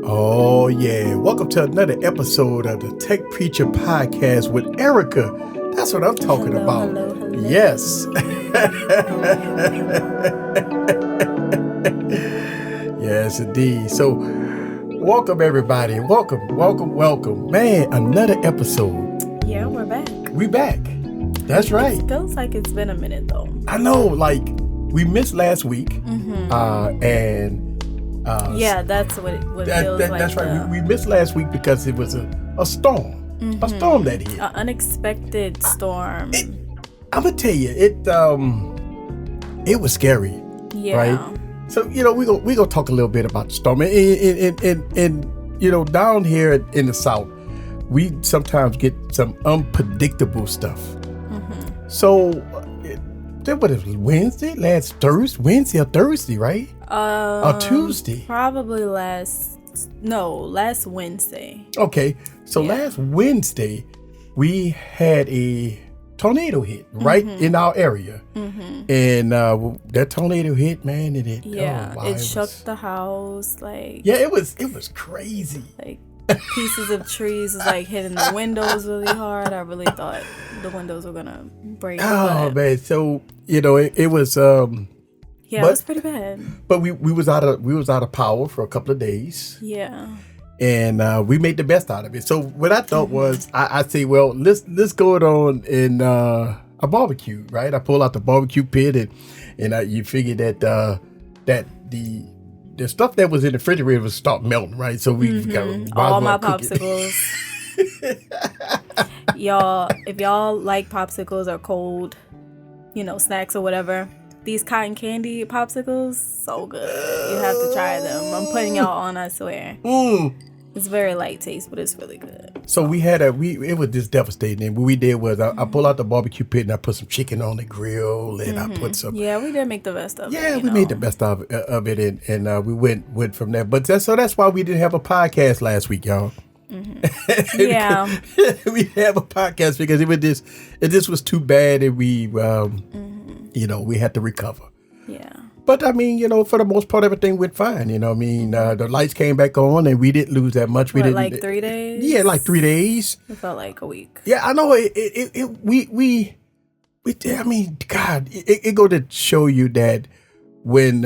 Oh, yeah. Welcome to another episode of the Tech Preacher Podcast with Erica. That's what I'm talking about. Hello. Yes. Yes, indeed. So, welcome, everybody. Welcome. Man, another episode. Yeah, we're back. We back. That's right. It feels like it's been a minute, though. I know, like, we missed last week. Yeah, that's what it feels like. That's right. We missed last week because it was a storm. A storm that hit. An unexpected storm. I'm gonna tell you, it was scary. Yeah. Right. So we gonna talk a little bit about the storm. And down here in the South, we sometimes get some unpredictable stuff. So what is it, Wednesday? Wednesday or Thursday, right? Or Tuesday? Probably last Wednesday. Okay, so last Wednesday we had a tornado hit right in our area, and that tornado hit, man. It shook the house, like it was crazy. Like pieces of trees was like hitting the windows really hard. I really thought the windows were gonna break. Oh man, so it was. It was pretty bad. But we was out of power for a couple of days. Yeah. And we made the best out of it. So what I thought was, I say, well, let's go it on in a barbecue, right? I pull out the barbecue pit, and you figure that the stuff that was in the refrigerator would start melting, right? So we got all my popsicles. Y'all, if y'all like popsicles or cold, snacks or whatever, these cotton candy popsicles, so good. You have to try them. I'm putting y'all on, I swear. It's very light taste, but it's really good. So we had it was just devastating. And what we did was I pulled out the barbecue pit and I put some chicken on the grill, and I put some. Yeah, we did make the best of it. Yeah, we made the best of it, and we went from there. But that's why we didn't have a podcast last week, y'all. Yeah, we didn't have a podcast because it just was too bad, and we we had to recover. Yeah. But I mean, for the most part, everything went fine. The lights came back on, and we didn't lose that much. We didn't like 3 days. Yeah, like 3 days. It felt like a week. Yeah, I know. I mean, God, it go to show you that when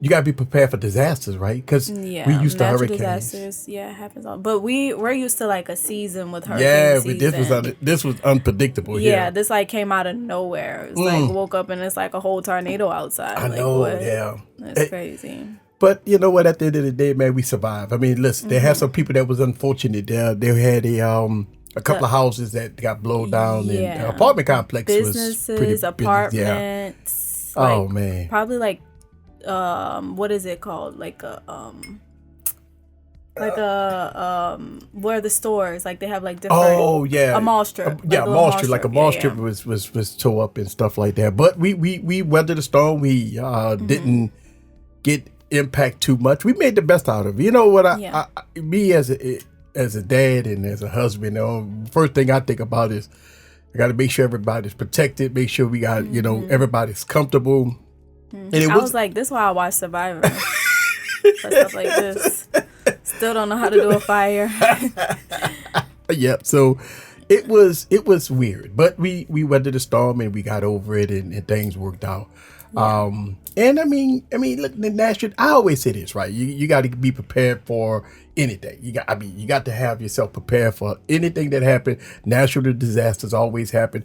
you gotta be prepared for disasters, right? Because we used to hurricanes. Disasters, it happens all. But we're used to like a season with hurricanes. Yeah, this was unpredictable. Yeah, this like came out of nowhere. It's like woke up and it's like a whole tornado outside. I know. Yeah, that's crazy. But you know what? At the end of the day, man, we survived. I mean, listen, they had some people that was unfortunate. They had a couple of houses that got blown down, and the apartment complex businesses, was pretty apartments. Yeah. Oh man, probably like. What is it called? Like a where the stores, like they have like different. Oh yeah, a mall strip. A mall strip. Like a mall strip was tore up and stuff like that. But we weathered the storm. We didn't get impact too much. We made the best out of it. You know what? Me as a dad and as a husband, first thing I think about is I got to make sure everybody's protected. Make sure we got everybody's comfortable. And I was like, this is why I watch Survivor. For stuff like this. Still don't know how to do a fire. Yep. So it was weird, but we weathered the storm and we got over it, and things worked out. Yeah. And I mean, look, the national. I always say this, right? You got to be prepared for anything. You got to have yourself prepared for anything that happened. Natural disasters always happen.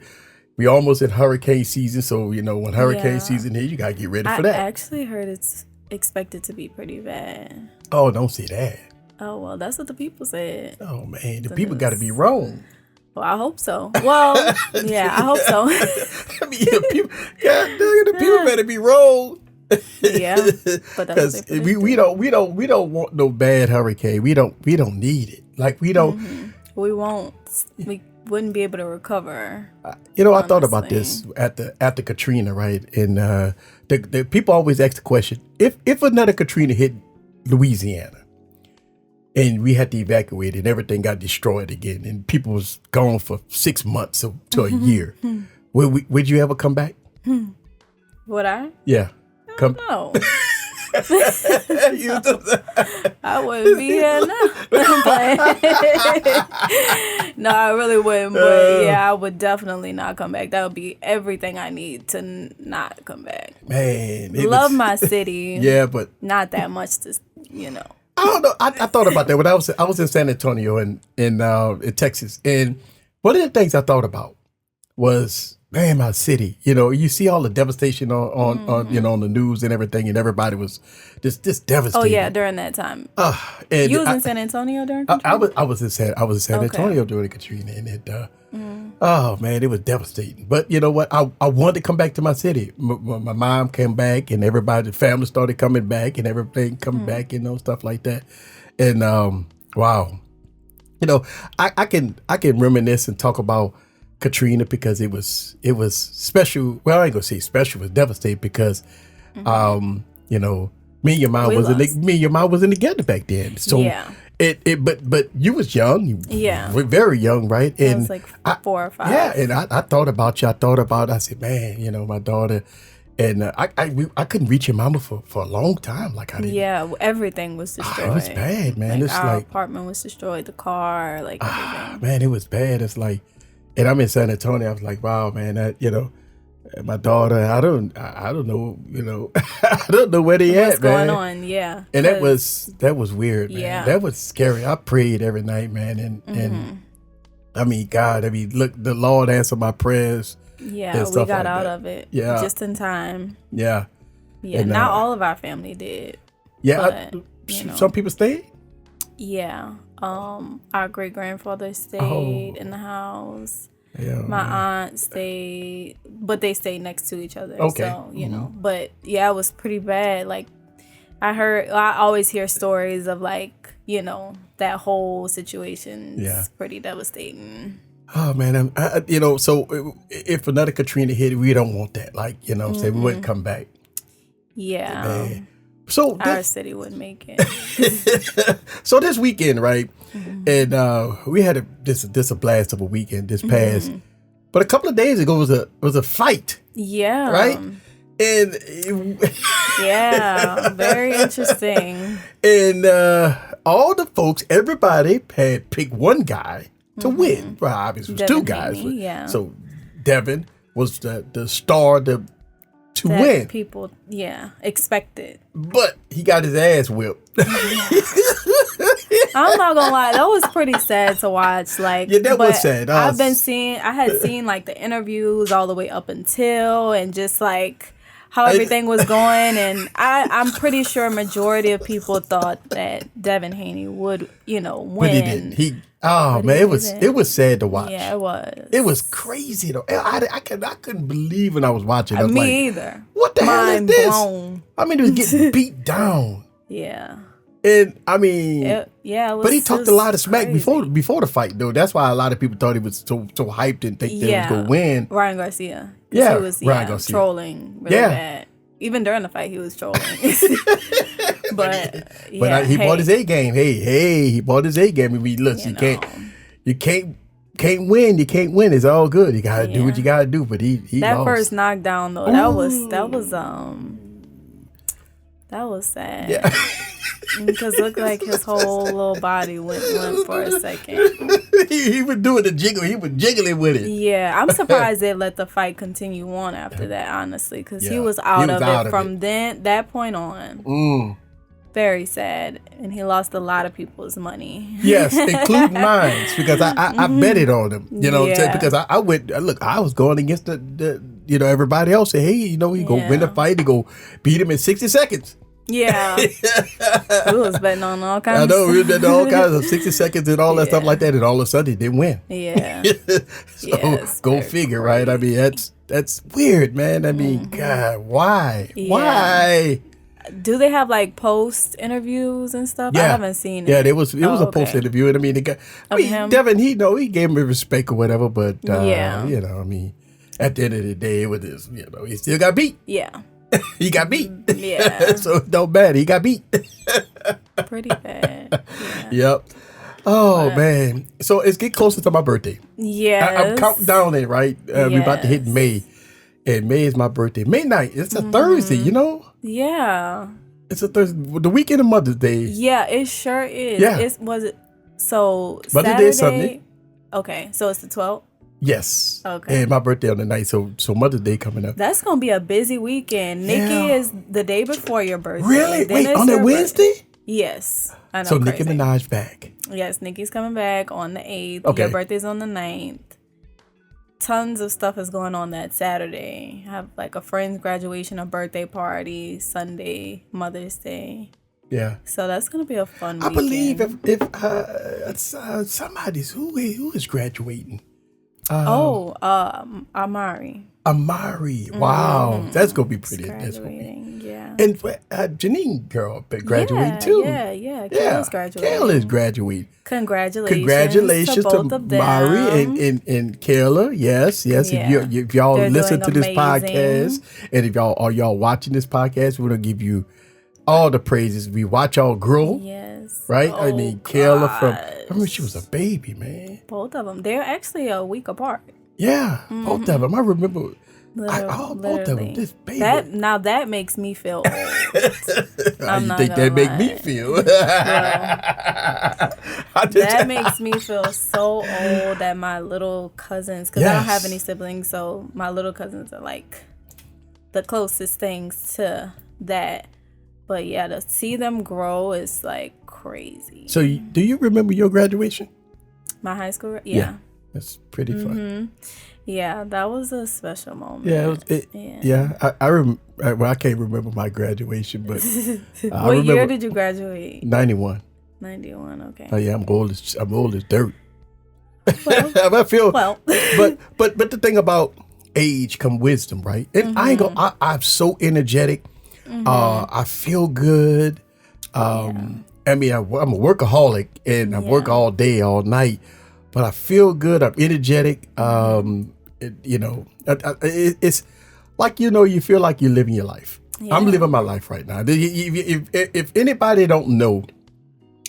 We almost in hurricane season, so when hurricane season here, you gotta get ready for that. I actually heard it's expected to be pretty bad. Oh, don't say that. Oh well, that's what the people said. Oh man, the people got to be wrong. Well, I hope so. Well, yeah, I hope so. I mean, the people better be wrong. Yeah, but that's what we don't want no bad hurricane. We don't need it. Like we don't. We won't. We wouldn't be able to recover. I thought about this after Katrina, right? And the people always ask the question: if another Katrina hit Louisiana, and we had to evacuate, and everything got destroyed again, and people was gone for 6 months to a year, would you ever come back? Would I? Yeah. No. I wouldn't be here now. No, I really wouldn't. But yeah, I would definitely not come back. That would be everything I need to not come back. Man, love my city. Yeah, but not that much to, I don't know. I thought about that when I was in San Antonio in Texas, and one of the things I thought about was, man, my city. You see all the devastation on on the news and everything, and everybody was just devastated. Oh yeah, during that time. And you was in San Antonio during Katrina? I was in San Antonio during Katrina, and oh man, it was devastating. But you know what? I wanted to come back to my city. My mom came back, and everybody, the family started coming back, and everything coming back, stuff like that. And wow, I can reminisce and talk about Katrina because it was special. Well, I ain't gonna say special. It was devastating because me and your mom wasn't together back then. So yeah. But you was young. You were very young, right? And I was like 4 or 5. Yeah, and I thought about you. I said, man, my daughter. And I couldn't reach your mama for a long time. Like I didn't. Yeah, everything was destroyed. It was bad, man. It's our apartment was destroyed. The car, everything. Man, it was bad. It's like, and I'm in San Antonio. I was like, wow, man, that my daughter. I don't know. I don't know where they at, man. What's going on? Yeah. And that was weird, man. Yeah. That was scary. I prayed every night, man, and I mean, God, look, the Lord answered my prayers. Yeah, we got out of it. Yeah, just in time. Yeah. Yeah, and, not all of our family did. Yeah, but, some people stayed. Yeah, our great grandfather stayed in the house. Yeah, my aunt stayed, but they stayed next to each other. Okay. So but yeah, it was pretty bad. Like I always hear stories of that whole situation is pretty devastating. Oh man, so if another Katrina hit, we don't want that. Say we wouldn't come back. Yeah. Man. So our city wouldn't make it. So this weekend, right? And we had a blast of a weekend this past. But a couple of days ago was a fight. Yeah. Right? And yeah, very interesting. And all the folks, everybody had picked one guy to win. Well, obviously, it was two guys. Haney, yeah. So Devin was the star to win. People, expected. But he got his ass whipped. I'm not gonna lie, that was pretty sad to watch. That was sad. I had seen the interviews all the way up until, and just how everything was going, and I'm pretty sure majority of people thought that Devin Haney would, win. But he didn't. It was sad to watch. Yeah, it was. It was crazy though. I couldn't believe when I was watching. I was Me either. What the hell is this? Blown. I mean, it was getting beat down. Yeah. And I mean, it was, but he talked a lot of smack crazy. before the fight though. That's why a lot of people thought he was so hyped and think they was gonna win. Ryan Garcia. Yeah, he was Ryan Garcia. Trolling really bad. Even during the fight, he was trolling. But he bought his A game. Hey, he bought his A game. I mean, look, you can't win. You can't win. It's all good. You gotta do what you gotta do. But he that lost. First knockdown though, that was sad. Yeah. Because it looked like his whole little body went limp for a second. he was doing the jiggle. He was jiggling with it. Yeah, I'm surprised they let the fight continue on after that, honestly, because he was out of it from that point on. Very sad, and he lost a lot of people's money. Yes, including mine, because I betted on him. Because I went. Look, I was going against the everybody else. Say, hey, he go win the fight. He go beat him in 60 seconds. Yeah. We was betting on all kinds of stuff. I know, we was betting on all kinds of 60 seconds and all that stuff like that, and all of a sudden he didn't win. Yeah. So go figure, right? I mean, that's weird, man. I mean, God, why? Yeah. Why? Do they have post interviews and stuff? Yeah. I haven't seen it. Yeah, it was a post interview, and I mean, Devin, he gave him respect or whatever, but I mean, at the end of the day, it was this, he still got beat. Yeah. He got beat. Yeah. So it don't matter. He got beat. Pretty bad. Yeah. Yep. Oh, man. So it's getting closer to my birthday. Yes. I'm counting down it, right? We're about to hit May. And May is my birthday. May 9th. It's a Thursday, Yeah. It's a Thursday. The weekend of Mother's Day. Yeah, it sure is. Yeah. So Mother's Day is Sunday. Okay, so it's the 12th? Yes. Okay. And my birthday on the night, so Mother's Day coming up. That's going to be a busy weekend. Nikki is the day before your birthday. Really? Then Wait, on that Wednesday? Yes. I know. So crazy. Nicki Minaj back. Yes, Nikki's coming back on the 8th. Okay. Your birthday's on the 9th. Tons of stuff is going on that Saturday. I have like a friend's graduation, a birthday party, Sunday, Mother's Day. Yeah. So that's going to be a fun weekend. I believe if somebody's, who is graduating? Amari. Amari. Wow. That's going to be pretty. Graduating, yeah. And Janine girl graduating too. Yeah. Kayla's graduating. Kayla's graduating. Congratulations to both of them. Mari and Kayla. Yes. Yeah. If y'all They're listen to doing this podcast, and if y'all watching this podcast, we're gonna give you all the praises. We watch y'all grow. Yes. Right? Oh, I mean, Kayla I remember she was a baby, man. Both of them. They're actually a week apart. Yeah, both of them. I remember. Both of them. This baby. That makes me feel old. You think that make me feel? That makes me feel so old that my little cousins, because I don't have any siblings, so my little cousins are like the closest things to that. But yeah, to see them grow is like crazy. So do you remember your graduation? My high school? Yeah. That's pretty fun. Yeah, that was a special moment. Yeah, I can't remember my graduation, but what year did you graduate? 91. 91. Okay. Oh yeah, I'm old as dirt. Well, I feel but the thing about age come wisdom, right? And I'm so energetic. I feel good. I mean, I'm a workaholic and I work all day, all night. But I feel good. I'm energetic. It's like, you feel like you're living your life. Yeah. I'm living my life right now. If anybody don't know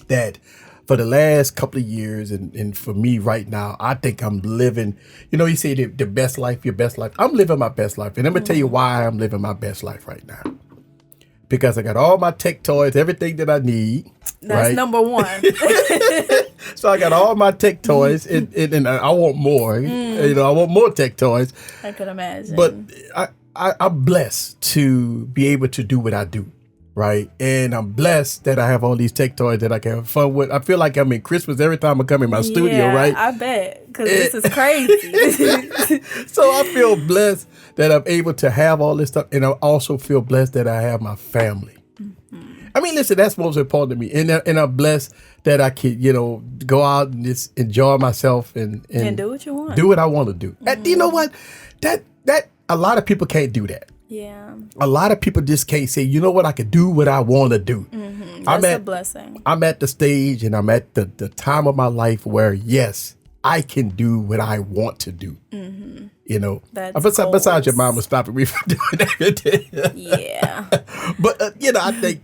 that for the last couple of years and for me right now, I think I'm living, you say the best life, your best life. I'm living my best life. And I'm going to tell you why I'm living my best life right now. Because I got all my tech toys, everything that I need. That's right? number one. So I got all my tech toys, and I want more. I want more tech toys. I could imagine. But I'm blessed to be able to do what I do, right? And I'm blessed that I have all these tech toys that I can have fun with. I feel like I'm in Christmas every time I come in my studio, right? I bet, because this is crazy. So I feel blessed that I'm able to have all this stuff, and I also feel blessed that I have my family. I mean, listen, that's most important to me, and I'm blessed that I can, go out and just enjoy myself and do what you want, do what I want to do. And you know what? That a lot of people can't do that. Yeah, a lot of people just can't say, you know what, I can do what I want to do. That's a blessing. I'm at the stage, and I'm at the time of my life where yes, I can do what I want to do. Besides your mama stopping me from doing everything. Yeah. But I think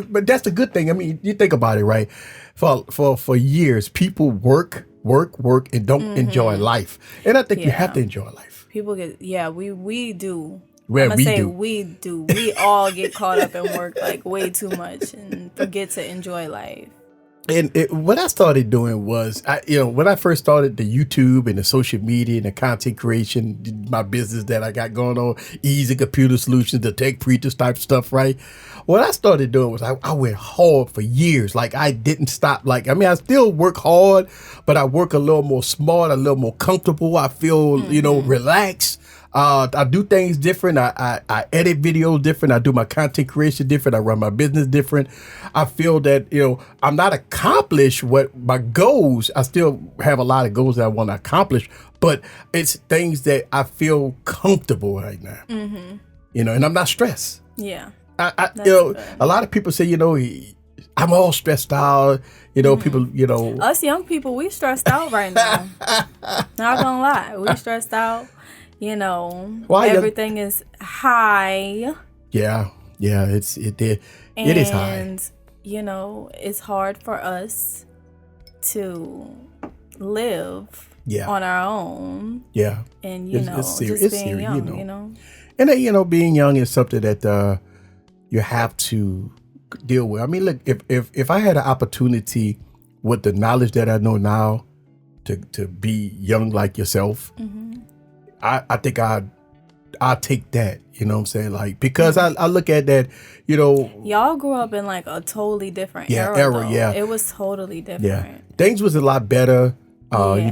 but that's a good thing. I mean, you think about it, right? For years, people work and don't enjoy life, and I think you have to enjoy life. People we do. Well, we do. We all get caught up in work like way too much and forget to enjoy life. And what I started doing was, when I first started the YouTube and the social media and the content creation, my business that I got going on, eazycomputersolution, the tech preachers type stuff, right? What I started doing was I went hard for years. Like I didn't stop. I still work hard, but I work a little more smart, a little more comfortable. I feel, relaxed. I do things different. I edit videos different. I do my content creation different. I run my business different. I feel that, I'm not accomplished what my goals. I still have a lot of goals that I want to accomplish, but it's things that I feel comfortable right now. And I'm not stressed. Yeah. A lot of people say, I'm all stressed out. People, Us young people, we stressed out right now. Not gonna lie. We stressed out. Everything is high. Yeah, it is high. And, it's hard for us to live on our own. Yeah. And, it's just being young, And, being young is something that, you have to deal with. I mean, look, if I had an opportunity with the knowledge that I know now to be young like yourself, I think I'll take that. You know what I'm saying? Like, because I look at that, Y'all grew up in like a totally different era. Though. Yeah. It was totally different. Yeah. Things was a lot better,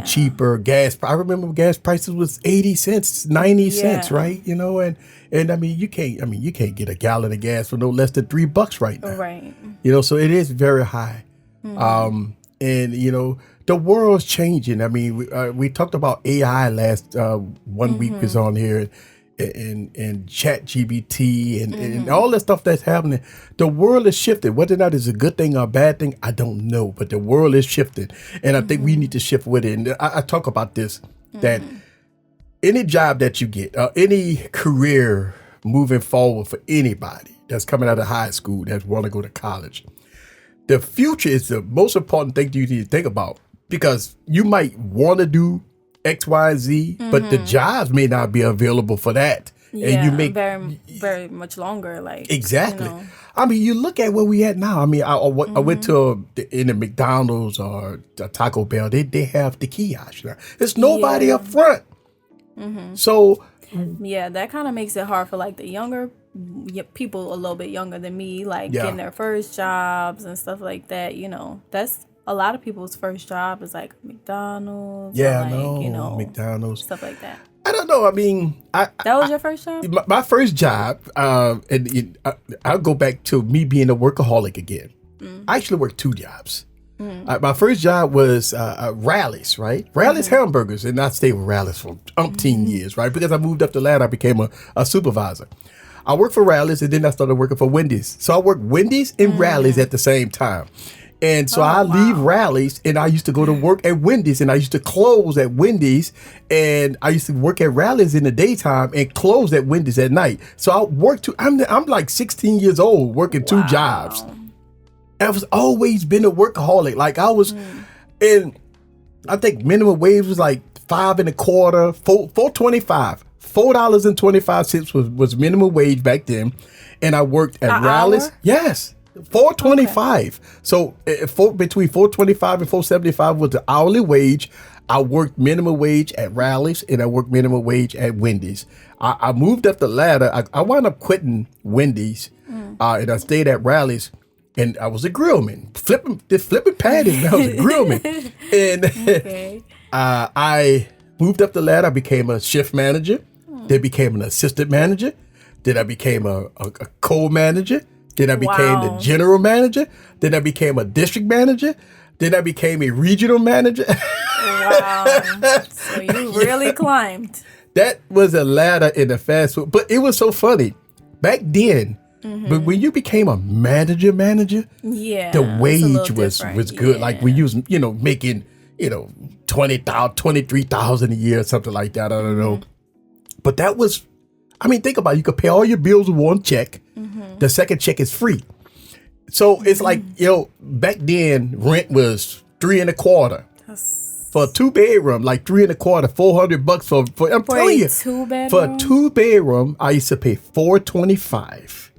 cheaper. Gas. I remember gas prices was 80 cents, 90 cents, right? And I mean, you can't get a gallon of gas for no less than $3 right now. Right. So it is very high. And the world's changing. I mean, we talked about AI last 1 week was on here. And chat GBT and all that stuff that's happening. The world is shifting. Whether or not it's a good thing or a bad thing, I don't know. But the world is shifting. And I think we need to shift with it. And I talk about this, that any job that you get, any career moving forward for anybody that's coming out of high school, that want to go to college, the future is the most important thing you need to think about. Because you might want to do X, Y, Z, but the jobs may not be available for that. Yeah, and you make very, very much longer. Like exactly. I mean, you look at where we at now. I mean, I went to in the McDonald's or the Taco Bell. They have the kiosk now. There's nobody up front. So yeah, that kind of makes it hard for like the younger people, a little bit younger than me, like getting their first jobs and stuff like that. That's. A lot of people's first job is like McDonald's. Yeah, McDonald's. Stuff like that. I don't know. I mean, that was your first job? My first job, I'll go back to me being a workaholic again. I actually worked 2 jobs. My first job was Rally's, right? Rally's hamburgers. And I stayed with Rally's for umpteen years, right? Because I moved up the ladder, I became a supervisor. I worked for Rally's and then I started working for Wendy's. So I worked Wendy's and Rally's at the same time. And so I leave Rally's and I used to go to work at Wendy's and I used to close at Wendy's and I used to work at Rally's in the daytime and close at Wendy's at night. So I worked I'm like 16 years old working 2 jobs. I've always been a workaholic. Like I was, and I think minimum wage was like $5.25, $4.25. $4.25 was minimum wage back then. And I worked at Rally's. Yes. $4.25. Okay. So between $4.25 and $4.75 was the hourly wage. I worked minimum wage at Rally's and I worked minimum wage at Wendy's. I moved up the ladder. I wound up quitting Wendy's and I stayed at Rally's and I was a grillman, flipping patties. I was a grillman. And I moved up the ladder. I became a shift manager. Then became an assistant manager. Then I became a co-manager. Then I became the general manager. Then I became a district manager. Then I became a regional manager. Wow. So you really climbed. That was a ladder in the fast food. But it was so funny. Back then, but when you became a manager, the wage was good. Like when you was, making, $20,000, $23,000 a year or something like that. I don't know. But that was, think about it. You could pay all your bills with one check. The second check is free. So it's like, back then rent was $3.25 for a 2-bedroom, like $3.25, $400 for I'm telling you, 2-bedroom? For a 2-bedroom, I used to pay $425,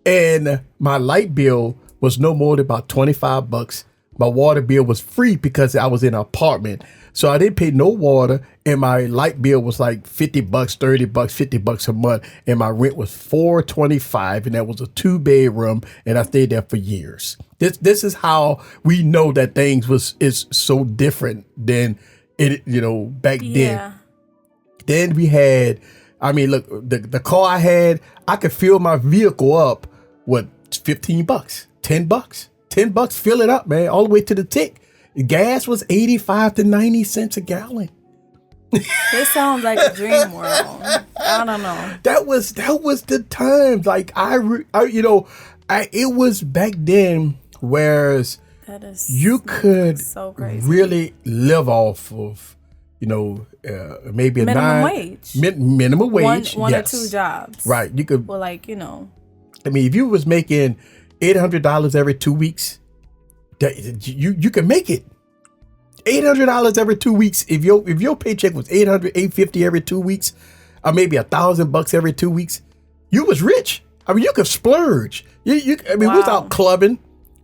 and my light bill was no more than about $25. My water bill was free because I was in an apartment. So I didn't pay no water, and my light bill was like $50, $30, $50 a month, and my rent was $425, and that was a 2-bedroom, and I stayed there for years. This is how we know that things is so different than it, back then. Then we had, look, the car I had, I could fill my vehicle up with $15, $10, fill it up, man, all the way to the tick. Gas was 85 to 90 cents a gallon. This sounds like a dream world. I don't know. That was the time. Like it was back then, whereas you could so crazy. Really live off of, maybe minimum wage. Minimum wage. One yes. or 2 jobs. Right. You could. Well, if you was making $800 every 2 weeks. You can make it $800 every 2 weeks. If your paycheck was $850 every 2 weeks, or maybe $1,000 every 2 weeks, you was rich. I mean, you could splurge. I mean, we was out clubbing.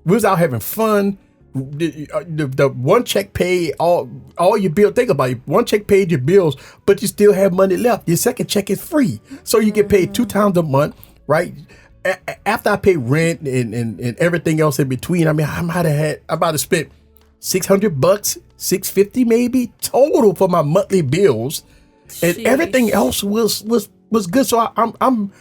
We was out having fun. The one check paid all your bills. Think about it. One check paid your bills, but you still have money left. Your second check is free. So you get paid 2 times a month, right? After I pay rent and everything else in between, I mean, I might have spent $600, $650 maybe total for my monthly bills, and everything else was good. So I'm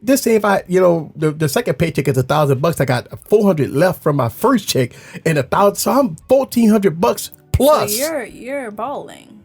just say if I, the second paycheck is $1,000, I got $400 left from my first check and $1,000, so I'm $1,400 plus. So you're balling.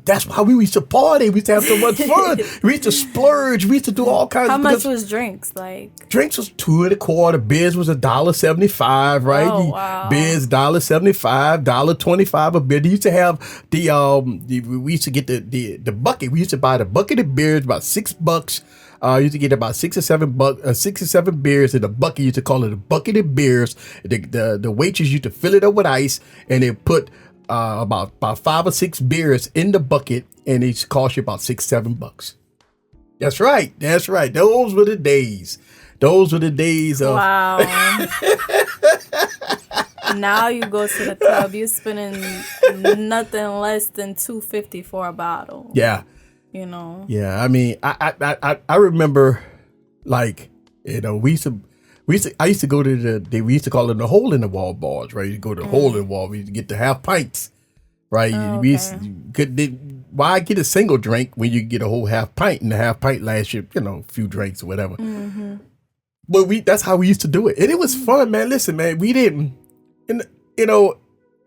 That's why we used to party. We used to have so much fun. We used to splurge. We used to do all kinds of. How much was drinks like? Drinks was $2.25. Beers was $1.75, right? Oh, wow. Beers $1.75, $1.25 a beer. They used to have we used to get the bucket. We used to buy the bucket of beers about $6. Used to get about 6 or 7 beers in a bucket. Used to call it a bucket of beers. The waitress used to fill it up with ice, and they put about 5 or 6 beers in the bucket, and it cost you about $6-7. That's right. Those were the days. Of wow. Now you go to the club, you're spending nothing less than $2.50 for a bottle. Yeah. Yeah, I mean, I remember, like, I used to go to we used to call them the hole in the wall bars, right? You go to the hole in the wall, we used to get the half pints, right? Why get a single drink when you get a whole half pint, and the half pint lasts you, a few drinks or whatever. Mm-hmm. But that's how we used to do it, and it was fun, man. Listen, man, we didn't,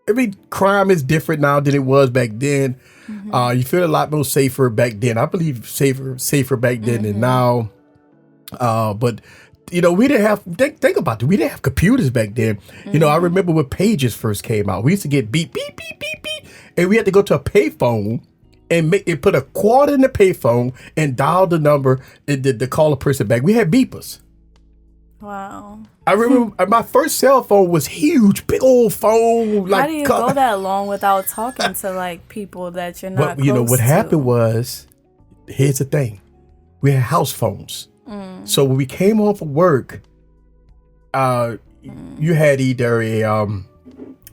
every crime is different now than it was back then. Mm-hmm. You feel a lot more safer back then. I believe safer back then than now. But we didn't have think about it. We didn't have computers back then. Mm-hmm. I remember when pages first came out. We used to get beep beep beep beep beep, and we had to go to a payphone and put a quarter in the payphone and dial the number and to call a person back. We had beepers. Wow. I remember my first cell phone was huge, big old phone. How do you go that long without talking to like people that you're not close to? What happened was, here's the thing, we had house phones. So when we came home from work, you had either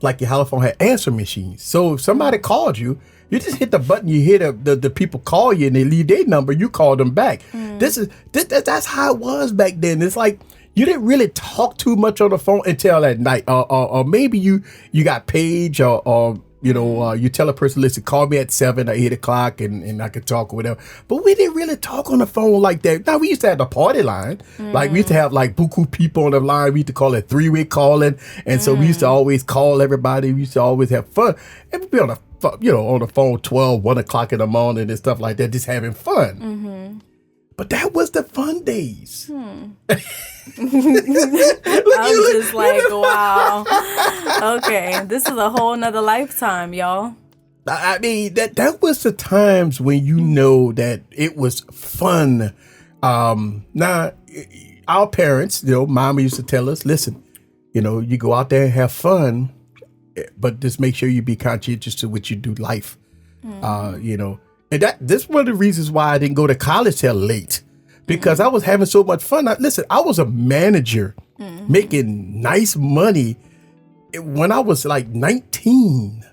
like your house phone had answer machines. So if somebody called you, you just hit the button, you hear the people call you and they leave their number, you call them back. That's how it was back then. It's like, you didn't really talk too much on the phone until at night, or maybe you got page, or you tell a person, listen, call me at 7 or 8 o'clock, and I could talk or whatever. But we didn't really talk on the phone like that. Now we used to have the party line, like we used to have like buku people on the line. We used to call it 3-way calling, and so we used to always call everybody. We used to always have fun, and we'd be on the phone 12, 1 o'clock in the morning and stuff like that, just having fun. Mm-hmm. But that was the fun days. I'm just like, wow. Okay, this is a whole nother lifetime, y'all. I mean, that was the times when that it was fun. Now, our parents, mama used to tell us, listen, you go out there and have fun, but just make sure you be conscientious to what you do life. And this is one of the reasons why I didn't go to college till late, because I was having so much fun. Listen, I was a manager making nice money when I was like 19,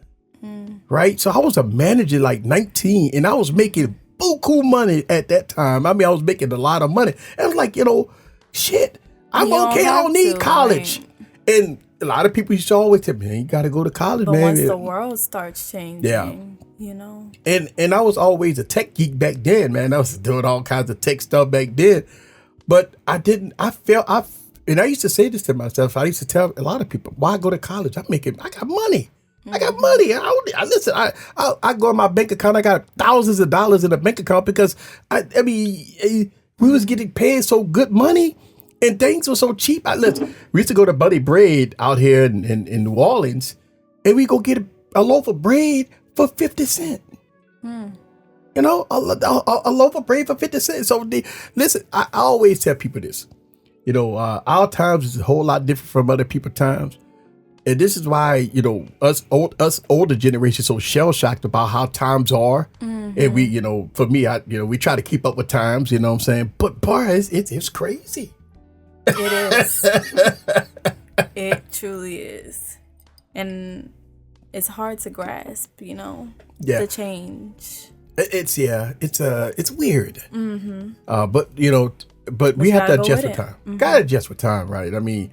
right? So I was a manager like 19, and I was making buku money at that time. I mean, I was making a lot of money. And I was like, shit, I'm okay. I don't need college. Right. And a lot of people used to always tell me, man, you got to go to college, but man. Once the world starts changing, And I was always a tech geek back then, man. I was doing all kinds of tech stuff back then. But I used to say this to myself. I used to tell a lot of people, why go to college? I got money. I got money. I go in my bank account. I got thousands of dollars in the bank account because we was getting paid so good money. And things were so cheap. We used to go to Buddy Bread out here in New Orleans, and we go get a loaf of bread for 50 cents. A loaf of bread for 50 cents. So listen, I always tell people this. Our times is a whole lot different from other people's times. And this is why, us older generation so shell shocked about how times are. And we, for me, we try to keep up with times, you know what I'm saying? But boy, it's crazy. It is. It truly is. And it's hard to grasp, the change. It's weird. But we have to adjust with time. Gotta adjust with time, right? I mean,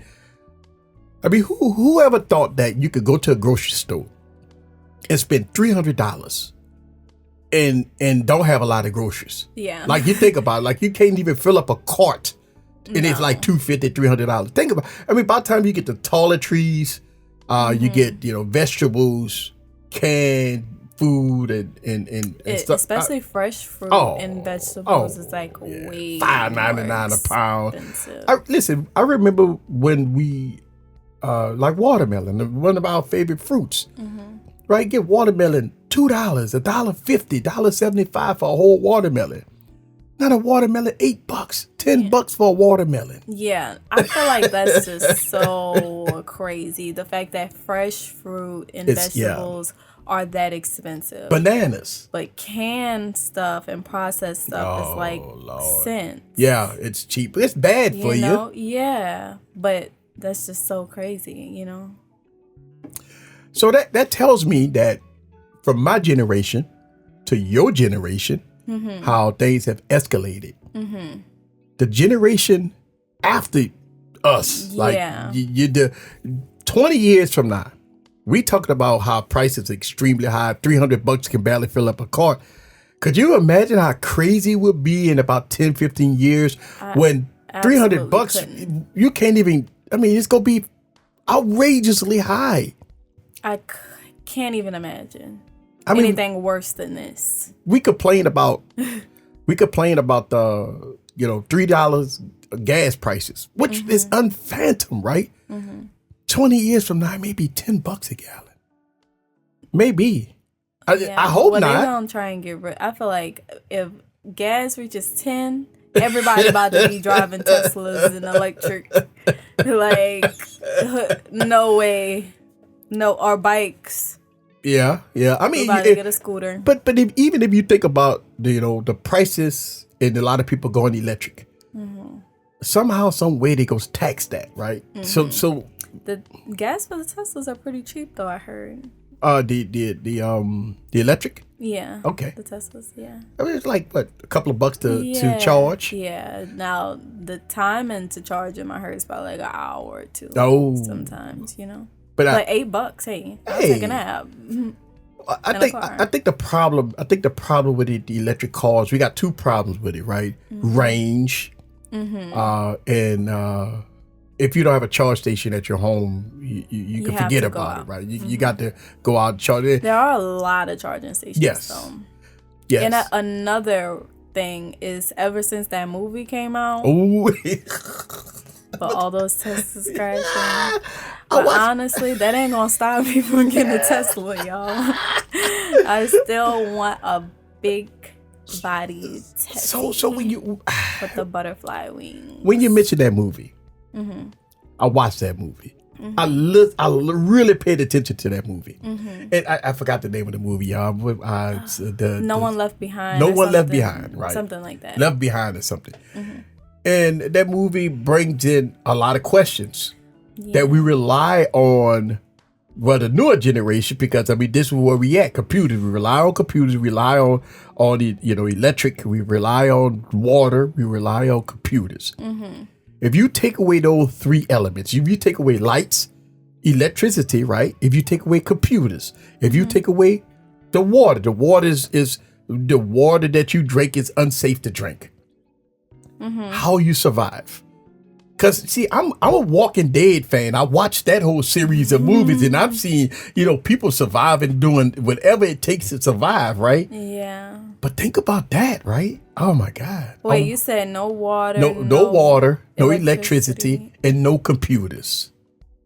whoever thought that you could go to a grocery store and spend $300 and don't have a lot of groceries? Yeah. Like you think about it, like you can't even fill up a cart, and it's like $250, $300. Think about. By the time you get the toiletries, you get vegetables, canned food, and stuff. Especially fresh fruit and vegetables is like way $5.99 a pound. Expensive. I remember when we. Like watermelon, one of our favorite fruits, right? Get watermelon $2, $1.50, $1.75 for a whole watermelon. Not a watermelon, $8, $10 for a watermelon. Yeah, I feel like that's just so crazy. The fact that fresh fruit and vegetables are that expensive. Bananas. But canned stuff and processed stuff is like cents. Yeah, it's cheap. It's bad for you. Yeah, but that's just so crazy, So that tells me that from my generation to your generation, how things have escalated. The generation after us, the 20 years from now, we talking about how prices are extremely high. $300 can barely fill up a cart. Could you imagine how crazy it would be in about 10, 15 years when $300 you can't even. I mean, it's going to be outrageously high. I can't even imagine anything worse than this. We complain about the, $3 gas prices, which is unphantom, right? 20 years from now, it may be $10 a gallon. Maybe. I hope not. They're going to try and get rid. I feel like if gas reaches 10, everybody about to be driving Teslas and electric. Like, no way. No, or bikes. Yeah. I mean, about to get a scooter. But even if you think about the prices and a lot of people going electric, somehow, some way they go tax that, right? So the gas for the Teslas are pretty cheap, though. I heard. The electric. Yeah. Okay. The Teslas, yeah. I mean, it's like what, a couple of bucks to charge. Yeah. Now the time and to charge them, I heard it's about like an hour or two. Oh. Sometimes, But like $8. Hey, I'll take a nap. I think the problem with the electric cars, we got two problems with it, right? Range, and if you don't have a charge station at your home, you can forget about it, right? You got to go out and charge it. There are a lot of charging stations. Yes. Though. Yes. And another thing is, ever since that movie came out, but all those Teslas crashing. But honestly, that ain't gonna stop me from getting a Tesla, y'all. I still want a big body Tesla. So when you with the butterfly wings. When you mentioned that movie, I watched that movie. I really paid attention to that movie, and I forgot the name of the movie, y'all. No One Left Behind. No One Left Behind, right? Something like that. Left Behind or something. And that movie brings in a lot of questions that we rely on, the newer generation, because this is where we at. Computers. We rely on computers. We rely on the electric. We rely on water. We rely on computers. If you take away those three elements, if you take away lights, electricity, right? If you take away computers, if you take away the water is the water that you drink is unsafe to drink. How you survive? Because see, I'm a Walking Dead fan. I watched that whole series of movies, and I've seen people surviving, doing whatever it takes to survive, right? Yeah. But think about that, right? Oh my God. Wait, you said no water, no water, no electricity, and no computers.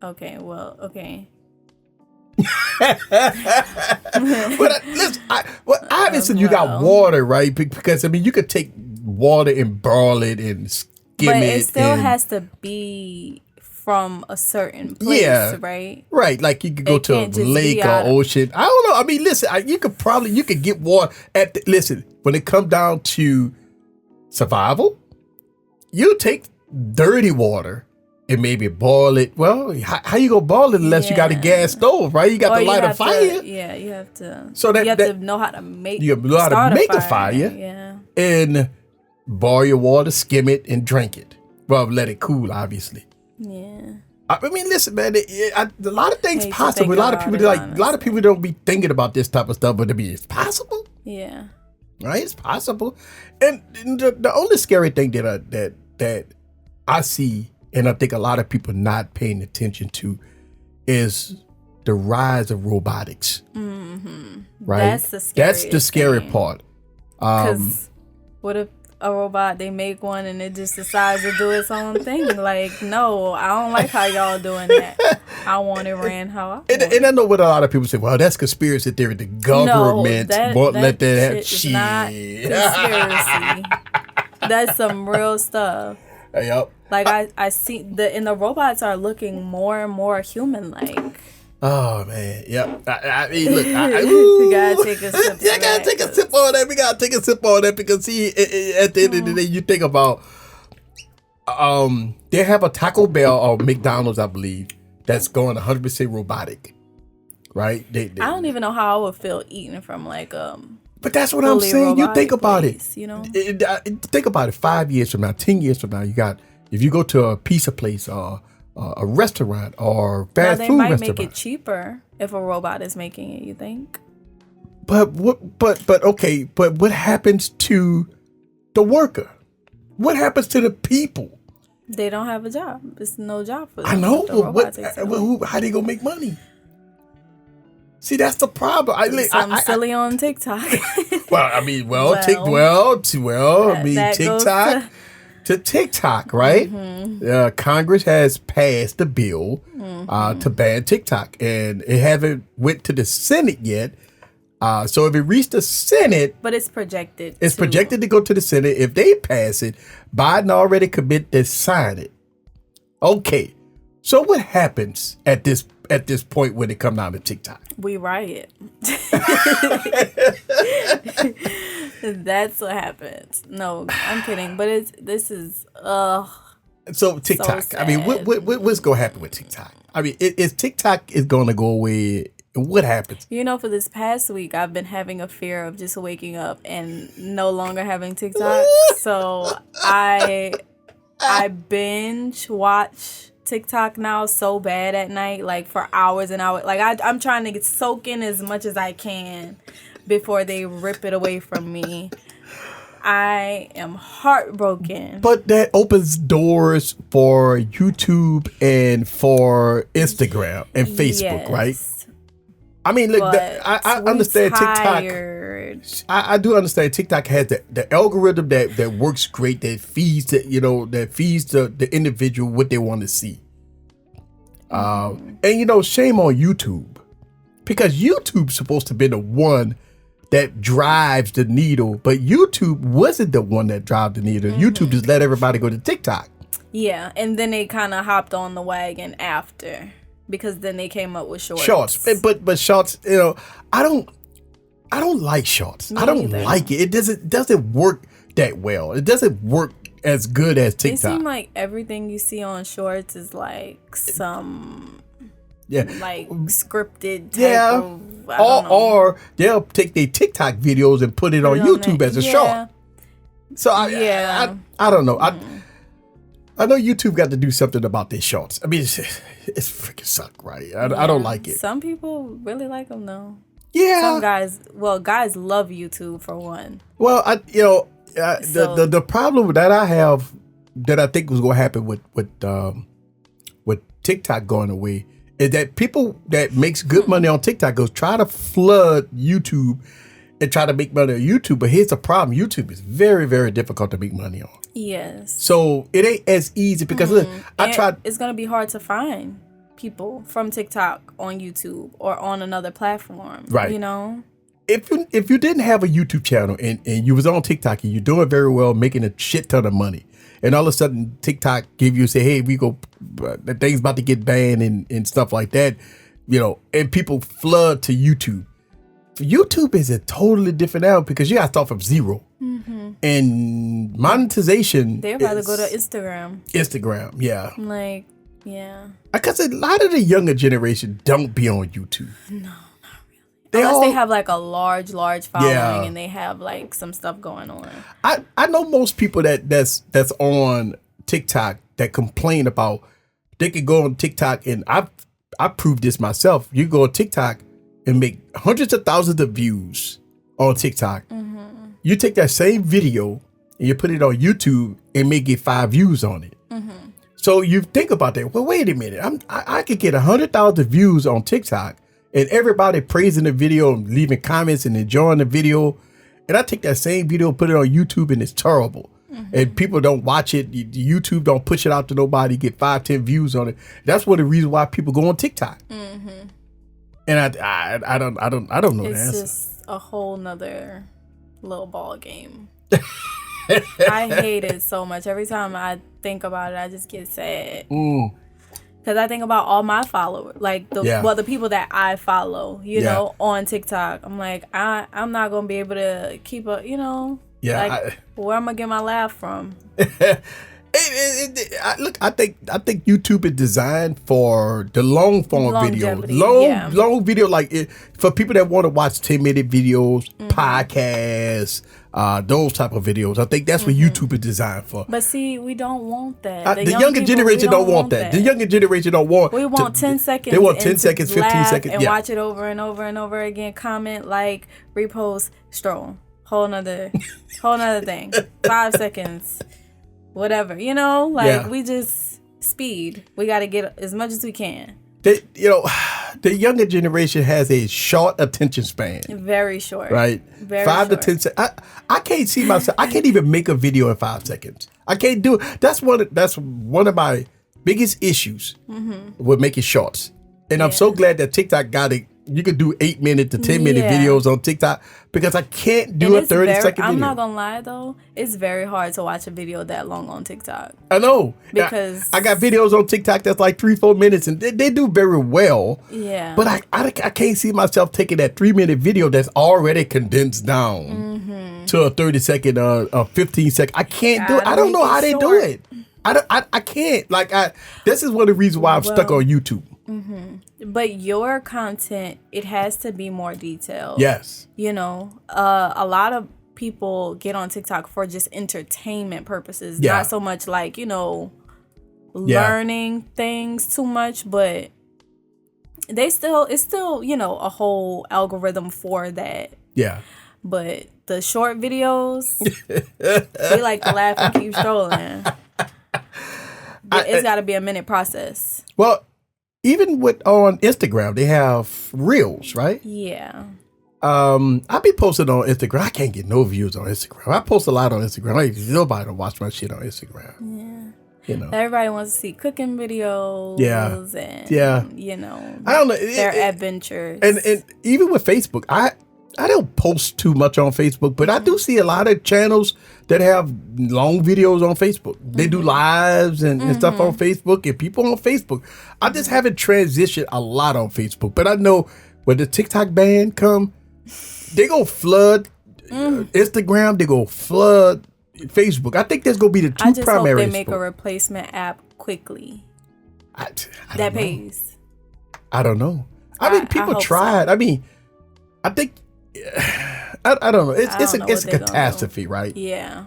Okay, well, okay. But listen, obviously you got water, right? Because you could take water and boil it and skim it. But it still has to be from a certain place, right? Right, like you could go It to a can't just lake be or out of- ocean. I don't know. I mean, listen, you could get water listen, when it comes down to survival, you take dirty water and maybe boil it. Well, how you gonna boil it unless you got a gas stove, right? You got Or to light a have fire. you have to. So you have to know how to make. You know how to start make a fire. Yeah. And boil your water, skim it, and drink it. Well, let it cool, obviously. Yeah. I mean, listen, man. A lot of things Hate to possible. think A lot of about people it, a lot of people don't be thinking about this type of stuff, but it's possible. Yeah. Right? It's possible. And the only scary thing that I see, and I think a lot of people not paying attention to, is the rise of robotics. Mm-hmm. Right? That's the scary thing. part. Because what if a robot, they make one and it just decides to do its own thing? Like, no, I don't like how y'all doing that. I want it ran how I want it. And I know what a lot of people say, well, that's conspiracy theory. The government won't let that happen. Shit is not conspiracy. That's some real stuff. Yep. Like I see and the robots are looking more and more human-like. Oh man, yep. I mean, look, You gotta take a sip. I gotta take a sip on that. We gotta take a sip on that because see, at the end of the day, you think about, they have a Taco Bell or McDonald's, I believe, that's going 100% robotic, right? I don't even know how I would feel eating from like But that's what I'm saying. You think about place, it. You know, think about it. 5 years from now, 10 years from now, if you go to a pizza place or a restaurant or fast food restaurant. They might make it cheaper if a robot is making it, you think? But what happens to the worker? What happens to the people? They don't have a job. It's no job for them. I know. How they gonna make money? See, that's the problem. Silly on TikTok. TikTok. To TikTok, right? Mm-hmm. Congress has passed a bill to ban TikTok, and it haven't went to the Senate yet. So if it reached the Senate, but it's projected. It's projected to go to the Senate. If they pass it, Biden already committed to sign it. Okay, so what happens at this point when it comes down to TikTok? We riot. That's what happens. No, I'm kidding. But this is So TikTok. So I mean, what's gonna happen with TikTok? I mean, is TikTok is gonna go away? What happens? You know, for this past week, I've been having a fear of just waking up and no longer having TikTok. So I binge watch TikTok now so bad at night, like for hours and hours. Like I'm trying to soak in as much as I can before they rip it away from me. I am heartbroken. But that opens doors for YouTube and for Instagram and Facebook, right? I mean, look, I understand tired. TikTok. I do understand TikTok has the algorithm that works great, that feeds the individual what they want to see. And shame on YouTube, because YouTube's supposed to be the one that drives the needle, but YouTube wasn't the one that drove the needle. Mm-hmm. YouTube just let everybody go to TikTok. Yeah, and then they kind of hopped on the wagon after, because then they came up with shorts. But shorts, I don't like shorts. I don't like it. It doesn't work that well. It doesn't work as good as TikTok. It seems like everything you see on shorts is like some like scripted type of, or they'll take their TikTok videos and put it on YouTube as a short. So I don't know. I know YouTube got to do something about their shorts. I mean, it's freaking suck, right? I don't like it. Some people really like them though. Yeah. Some guys love YouTube for one. Well, the problem that I have, that I think was going to happen with TikTok going away, is that people that makes good money on TikTok goes try to flood YouTube and try to make money on YouTube. But here's the problem. YouTube is very, very difficult to make money on. Yes. So it ain't as easy because look, I tried. It's going to be hard to find people from TikTok on YouTube or on another platform. Right. if you didn't have a YouTube channel and you was on TikTok and you're doing very well, making a shit ton of money, and all of a sudden TikTok give you say, hey, the thing's about to get banned and stuff like that, and people flood to YouTube. YouTube is a totally different animal because you got to start from zero. Mm-hmm. And monetization. They're about to go to Instagram. Instagram, yeah. Like, yeah. Because a lot of the younger generation don't be on YouTube. No, not really. Unless they have like a large following and they have like some stuff going on. I know most people that's on TikTok that complain about they could go on TikTok, and I proved this myself. You go on TikTok and make hundreds of thousands of views on TikTok. Mm-hmm. You take that same video and you put it on YouTube and may get 5 views on it. Mm-hmm. So you think about that. Well, wait a minute. I could get 100,000 views on TikTok and everybody praising the video and leaving comments and enjoying the video. And I take that same video, put it on YouTube, and it's terrible. Mm-hmm. And people don't watch it. YouTube don't push it out to nobody, get 5-10 views on it. That's one of the reasons why people go on TikTok. Mm-hmm. And I don't know the answer. It's just a whole nother little ball game. I hate it so much. Every time I think about it, I just get sad. Because I think about all my followers, like the people that I follow, on TikTok. I'm like, I'm not gonna be able to keep up, where I'm gonna get my laugh from. Look, I think YouTube is designed for the long form video, long video, like for people that want to watch 10-minute videos, podcasts, those type of videos. I think that's what YouTube is designed for. But see, we don't want that. The younger generation don't want that. The younger generation don't want. We want 10 seconds. They want 10 seconds, 15 seconds, and watch it over and over and over again. Comment, like, repost, stroll. Whole nother thing. 5 seconds. Whatever, we just speed. We got to get as much as we can. The younger generation has a short attention span. Very short. Right? Very 5 short. to 10 seconds. I can't see myself. I can't even make a video in 5 seconds. I can't do it. That's one of my biggest issues with making shorts. And I'm so glad that TikTok got it. You could do 8-minute to 10-minute videos on TikTok because I can't do a 30-second video. I'm not gonna lie though, it's very hard to watch a video that long on TikTok. I know, because I got videos on TikTok that's like 3-4 minutes, and they do very well. Yeah, but I can't see myself taking that 3-minute video that's already condensed down to a 30-second or 15-second. I can't do it. I don't know how they do it. I can't. This is one of the reasons why I'm stuck on YouTube. Mm-hmm. But your content, it has to be more detailed. Yes. A lot of people get on TikTok for just entertainment purposes, not so much like, learning things too much, but it's still, a whole algorithm for that. Yeah. But the short videos, we like to laugh and keep strolling. It's got to be a minute process. Well, even on Instagram, they have reels, right? Yeah. I be posting on Instagram. I can't get no views on Instagram. I post a lot on Instagram. Like, nobody don't watch my shit on Instagram. Yeah. Everybody wants to see cooking videos. Yeah. And, I don't know. Their adventures. And even with Facebook, I don't post too much on Facebook, but I do see a lot of channels that have long videos on Facebook. They do lives and stuff on Facebook, and people on Facebook. I just haven't transitioned a lot on Facebook, but I know when the TikTok ban come, they go flood Instagram, they go flood Facebook. I think there's going to be the two primary. I just hope they make a replacement app quickly. That pays. I don't know. I mean, people tried. So. I mean, I think... I don't know. It's a catastrophe, right? Yeah.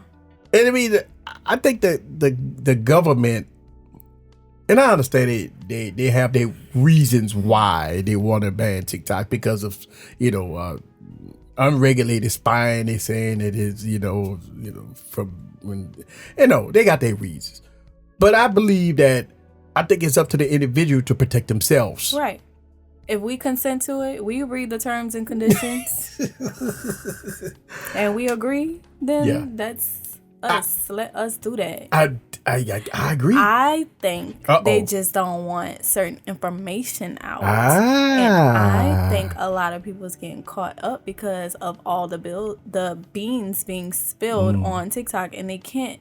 And I mean, I think that the government, and I understand they have their reasons why they want to ban TikTok because of unregulated spying. They're saying it is from when they got their reasons, but I believe that I think it's up to the individual to protect themselves. Right. If we consent to it, we read the terms and conditions, and we agree, then that's us. Let us do that. I agree. I think they just don't want certain information out. And I think a lot of people's getting caught up because of all the beans being spilled on TikTok, and they can't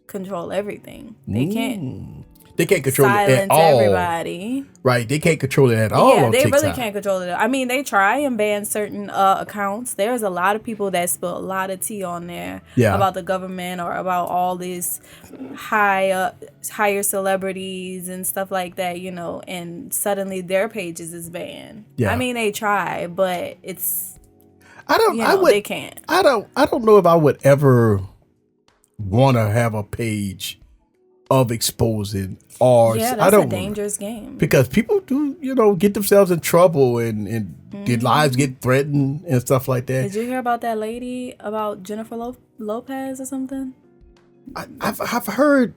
control everything. They can't. They can't control it at all. Everybody. Right. They can't control it at all. Yeah, on they TikTok. really can't control it. I mean, they try and ban certain accounts. There's a lot of people that spill a lot of tea on there about the government or about all these higher celebrities and stuff like that, you know, and suddenly their pages is banned. Yeah. I mean, they try, but it's they can't. I don't know if I would ever want to have a page of exposing ours. Yeah, that's a dangerous game. Because people do, get themselves in trouble and their lives get threatened and stuff like that. Did you hear about that lady, about Jennifer Lopez or something? I've heard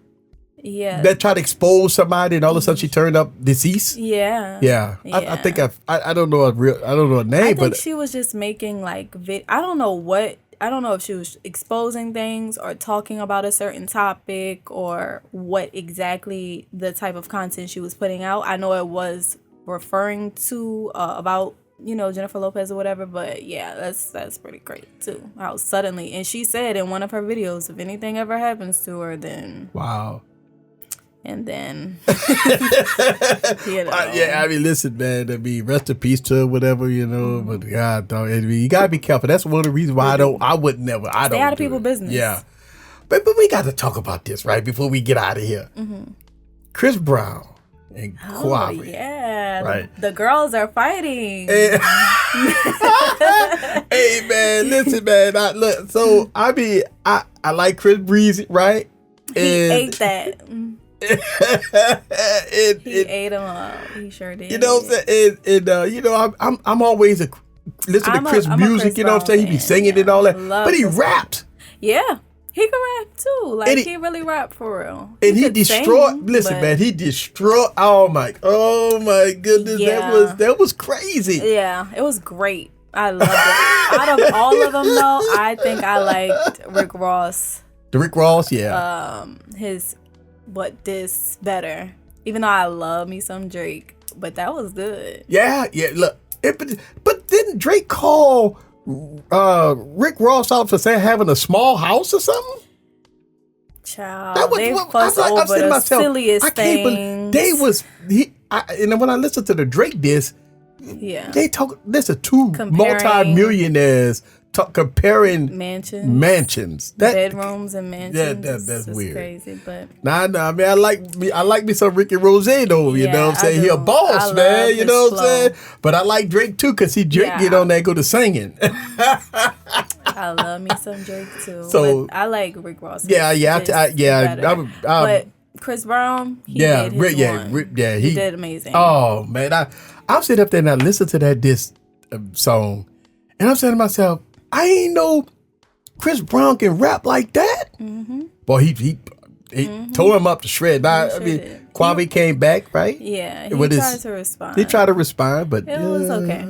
Yeah. That tried to expose somebody and all of a sudden she turned up deceased. Yeah. Yeah. I think I don't know a name, I think but she was just making like I don't know if she was exposing things or talking about a certain topic or what exactly the type of content she was putting out. I know it was referring to about Jennifer Lopez or whatever, but yeah, that's pretty crazy too. How suddenly, and she said in one of her videos, if anything ever happens to her, then wow. And then, yeah, I mean, listen, man. I mean, rest in peace to her, whatever, But God, dog, I mean, you gotta be careful. That's one of the reasons why I would never. Stay out of people's business. Yeah, but we got to talk about this right before we get out of here. Mm-hmm. Chris Brown and Kwame. Oh, yeah, right. The girls are fighting. Hey, man, listen, man. I like Chris Breezy, right? He ate that. He ate him up. He sure did. You know what I'm saying? I'm always listen to Chris music. You know what I'm saying? He be singing and all that, but he rapped. Yeah, he can rap too. Like he really rapped for real. And he destroyed. Man, he destroyed. Oh my goodness, yeah. that was crazy. Yeah, it was great. I loved it. Out of all of them, though, I think I liked Rick Ross. The Rick Ross, yeah. This better. Even though I love me some Drake, but that was good. Yeah. Look, but didn't Drake call Rick Ross out for saying having a small house or something? Child, they fuss over the silliest things. And when I listened to the Drake diss, yeah, they talk. Listen, two multi-millionaires comparing mansions, bedrooms and mansions. Yeah, that's weird. Crazy, but nah. I mean, I like me some Ricky Rose though. You know what I'm saying? He a boss, man. You know what I'm saying? But I like Drake too because Drake get on there and go to singing. I love me some Drake too. So but I like Rick Ross. Yeah. But Chris Brown, he did he did amazing. Oh man, I'm sitting up there and I listen to that song, and I'm saying to myself, I ain't know Chris Brown can rap like that. Mm-hmm. Boy, he tore him up to shred. I mean, Kwame came back, right? Yeah, he tried to respond. He tried to respond, but it was okay.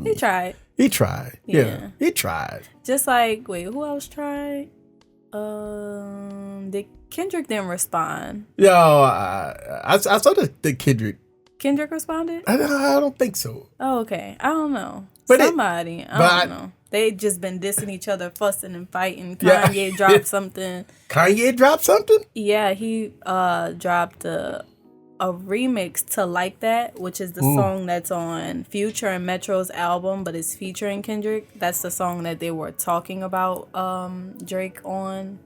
He tried. He tried. Yeah, he tried. Just like, wait, who else tried? Kendrick didn't respond. Yo, I saw the Kendrick. Kendrick responded? I don't think so. Oh, okay. I don't know. But I don't know. They just been dissing each other, fussing and fighting. Kanye dropped something. Kanye dropped something? Yeah, he dropped a remix to Like That, which is the song that's on Future and Metro's album, but it's featuring Kendrick. That's the song that they were talking about Drake on.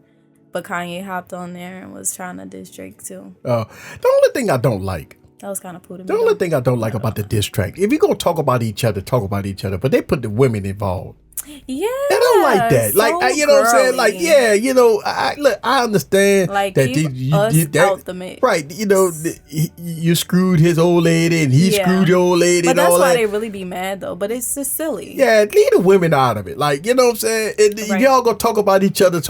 But Kanye hopped on there and was trying to diss Drake too. The only thing I don't like. That was kind of poo to me. The only thing I don't like about the diss track, if you're going to talk about each other, but they put the women involved. Yeah. I don't like that. Like, you know what I'm saying? Like, yeah, I understand like, that you out the mix. Right. You screwed his old lady and he screwed your old lady but and all that. But that's why they really be mad, though. But it's just silly. Yeah, leave the women out of it. Like, you know what I'm saying? Y'all gonna talk about each other.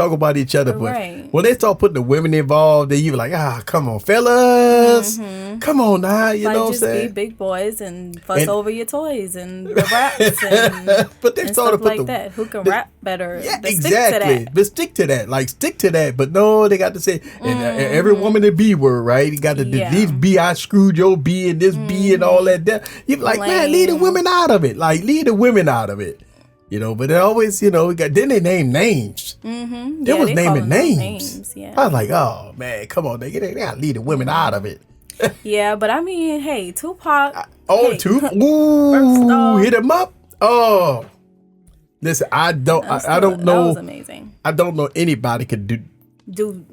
But when they start putting the women involved, then you like, come on, fellas. Mm-hmm. Come on now. You know what I'm saying? Just be big boys and fuss over your toys and the raps and but they started to put like that. Who can rap better? Yeah, But exactly. Stick to that. But stick to that. Like, stick to that. But no, they got to say, and every woman the B word, right? You got to, these B, I screwed your B and this B and all that. You're like, man, leave the women out of it. Like, leave the women out of it. You know, but they always, you know, then they name names. Mm-hmm. They was naming names. Yeah. I was like, oh, man, come on. They got to leave the women out of it. Yeah, but I mean, hey, Tupac. Tupac. Ooh, hit him up. Oh. Listen, I don't know. That was amazing. I don't know anybody could do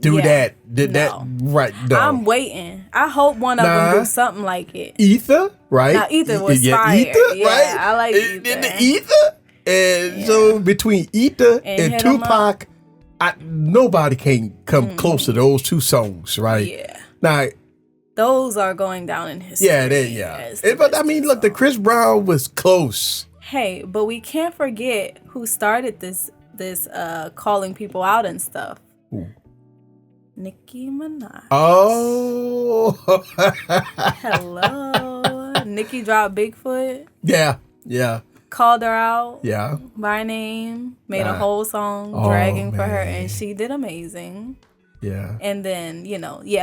yeah. that. That right. No. I'm waiting. I hope one of them do something like it. Ether, right? Now, Ether was fire. Ether, yeah, right? I like Ether. The Ether. And so between Ether and Tupac, nobody can come close to those two songs, right? Yeah. Now, those are going down in history. Yeah. But I mean, look, the Chris Brown was close. Hey, but we can't forget who started this calling people out and stuff. Ooh. Nicki Minaj. Oh. Hello. Nicki dropped Bigfoot. Yeah. Called her out. Yeah. By name. Made a whole song bragging for her. And she did amazing. Yeah. And then,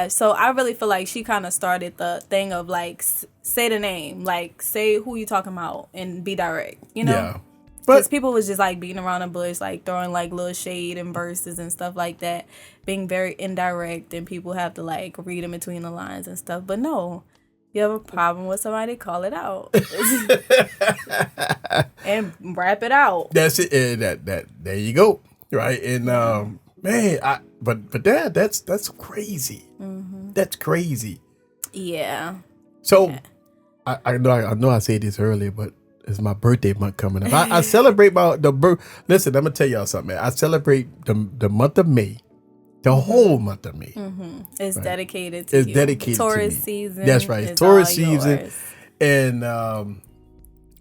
so I really feel like she kind of started the thing of like, say the name, like say who you talking about and be direct, Yeah. Because people was just like beating around the bush, like throwing like little shade and verses and stuff like that, being very indirect, and people have to like read in between the lines and stuff. But no, you have a problem with somebody, call it out and rap it out. That's it. That there you go. Right. And man, but that's crazy. Mm-hmm. That's crazy. Yeah. So I know I said this earlier, but it's my birthday month coming up. I celebrate Listen, I'm gonna tell y'all something, man. I celebrate the month of May. The whole month of May. Mm-hmm. It's dedicated to you. It's dedicated Taurus to me. season. That's right. It's Taurus season. Yours. And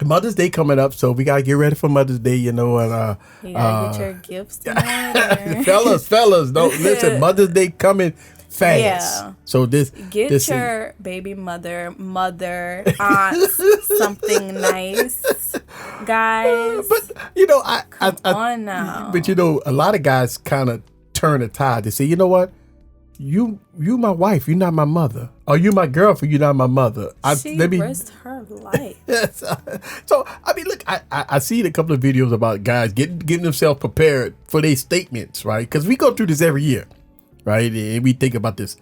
Mother's Day coming up, so we gotta get ready for Mother's Day, And you gotta get your gifts tonight. fellas, don't listen. Mother's Day coming fast. Yeah. So get your baby mother, aunt, something nice, guys. But Come on now. But a lot of guys kind of turn the tide. They say, you know what? You my wife, you're not my mother. Or you my girlfriend, you're not my mother. She risked her life. Yes. So I mean, look, I seen a couple of videos about guys getting themselves prepared for their statements, right? Because we go through this every year, right? And we think about this,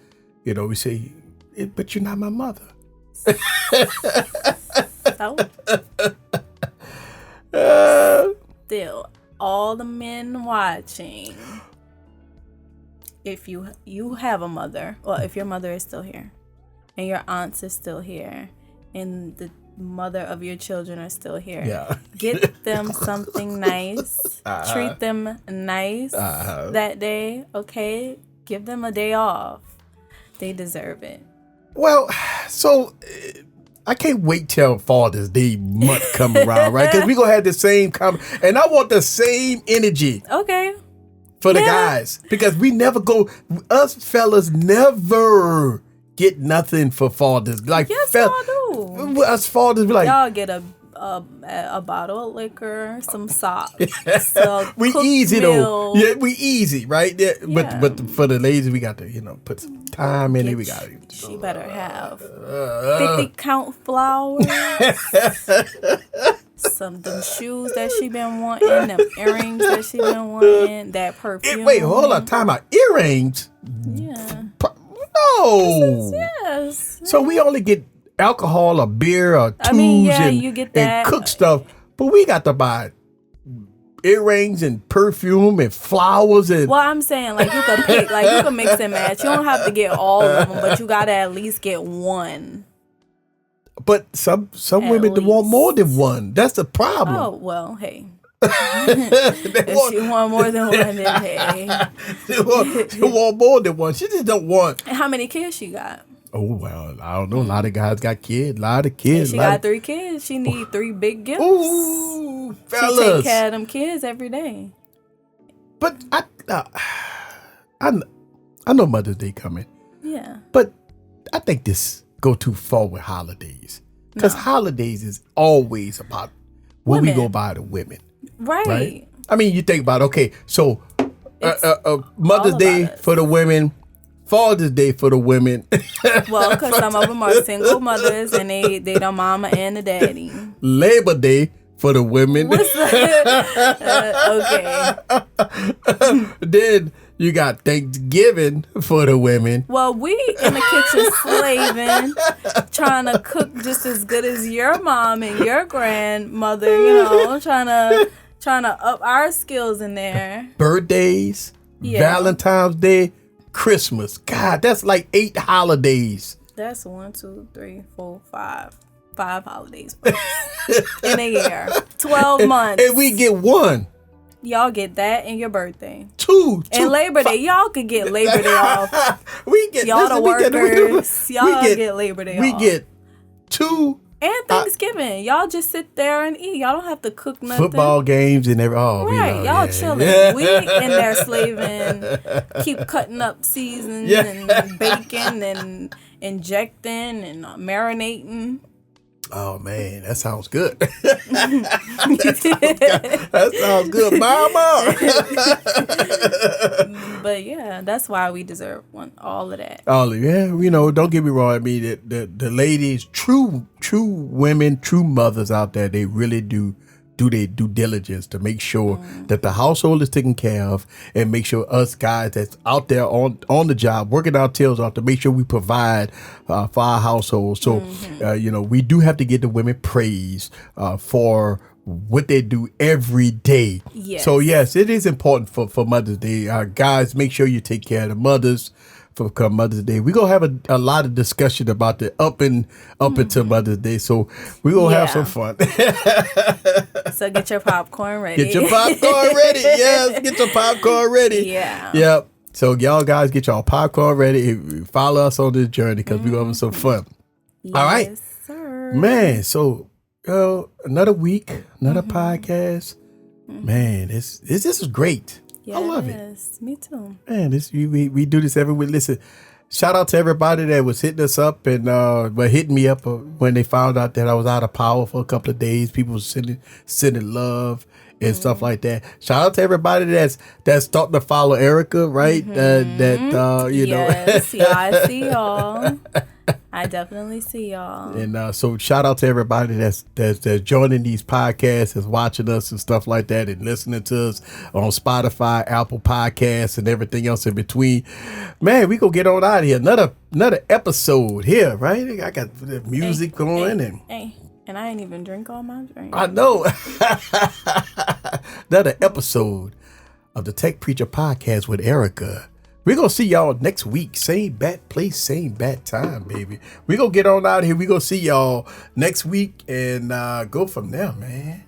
we say, but you're not my mother. Still, all the men watching. If you have a mother, or if your mother is still here, and your aunts are still here, and the mother of your children are still here, get them something nice. Treat them nice that day, okay? Give them a day off. They deserve it. Well, so I can't wait till Father's Day month come around, right? Because we're going to have the same and I want the same energy. Okay. For the guys, because us fellas never get nothing for fathers. Like, yes, y'all do. Us fathers be like, y'all get a bottle of liquor, some socks. We easy though. Yeah, we easy, right? Yeah. But for the ladies, we got to put some time in it. We got to. She better have 50 count flowers. Them shoes that she been wanting, them earrings that she been wanting, that perfume. Wait, hold on, time out. Earrings? Yeah. No. Yes. So we only get alcohol or beer or tools you get that. And cook stuff, but we got to buy earrings and perfume and flowers and. Well, I'm saying like you could pick, like you can mix and match. You don't have to get all of them, but you gotta at least get one. But some women want more than one. That's the problem. Oh, well, hey. If she want more than one, then hey. She want more than one. She just don't want. And how many kids she got? Oh, well, I don't know. A lot of guys got kids. A lot of kids. She got 3 kids. She need 3 big gifts. Ooh, fellas. She take care of them kids every day. But I know Mother's Day coming. Yeah. But I think this go too far with holidays. Because holidays is always about what we go by the women. Right. I mean, you think about, okay, so Mother's Day for the women, Father's Day for the women. Well, because some of them are single mothers and they the mama and the daddy. Labor Day for the women. What's okay. Then you got Thanksgiving for the women. Well, we in the kitchen slaving, trying to cook just as good as your mom and your grandmother, you know, trying to up our skills in there. Birthdays, Valentine's Day, Christmas. God, that's like 8 holidays. That's 1, 2, 3, 4, 5. 5 holidays in a year. 12 months. And we get one. Y'all get that and your birthday. Two. And Labor Day. Y'all could get Labor Day off. We get y'all the workers. Y'all get Labor Day off. We get 2. And Thanksgiving. Y'all just sit there and eat. Y'all don't have to cook nothing. Football games and everything. Oh, right. Y'all chilling. Yeah. We in there slaving. Keep cutting up seasons and baking and injecting and marinating. Oh, man, that sounds good. that sounds good, mama. But, yeah, that's why we deserve all of that. You know, don't get me wrong. I mean, the ladies, true women, true mothers out there, they really do their due diligence to make sure that the household is taken care of and make sure us guys that's out there on the job working our tails off to make sure we provide for our household. So, you know, we do have to give the women praise for what they do every day. Yes. So, yes, it is important for Mother's Day. Guys, make sure you take care of the mothers. For Mother's Day, we're gonna have a lot of discussion about the up until Mother's Day, so we're gonna have some fun. So get your popcorn ready. Get your popcorn ready. Yes, get your popcorn ready. Yeah. Yep. So y'all guys get y'all popcorn ready. Follow us on this journey because we're gonna have some fun. Yes, all right, sir. Man. So another week, another podcast. Man, this is great. Yes, I love it. Yes, me too. Man, we do this every week. Listen, shout out to everybody that was hitting us up and hitting me up when they found out that I was out of power for a couple of days. People sending love and stuff like that. Shout out to everybody that's starting to follow Erica, right? You know. Yes, yeah, I see y'all. I definitely see y'all. And so shout out to everybody that's joining these podcasts, that's watching us and stuff like that, and listening to us on Spotify, Apple Podcasts, and everything else in between. Man, we gonna get on out of here. Another episode here, right? I got the music going and I ain't even drink all my drink. I know. Another episode of the Tech Preacher Podcast with Erica. We're going to see y'all next week. Same bat place, same bat time, baby. We're going to get on out of here. We're going to see y'all next week and go from there, man.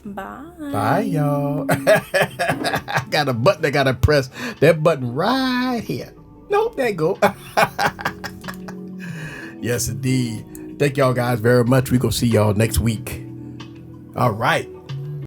Bye. Bye, y'all. I got a button I got to press. That button right here. Nope, there you go. Yes, indeed. Thank y'all guys very much. We're going to see y'all next week. All right.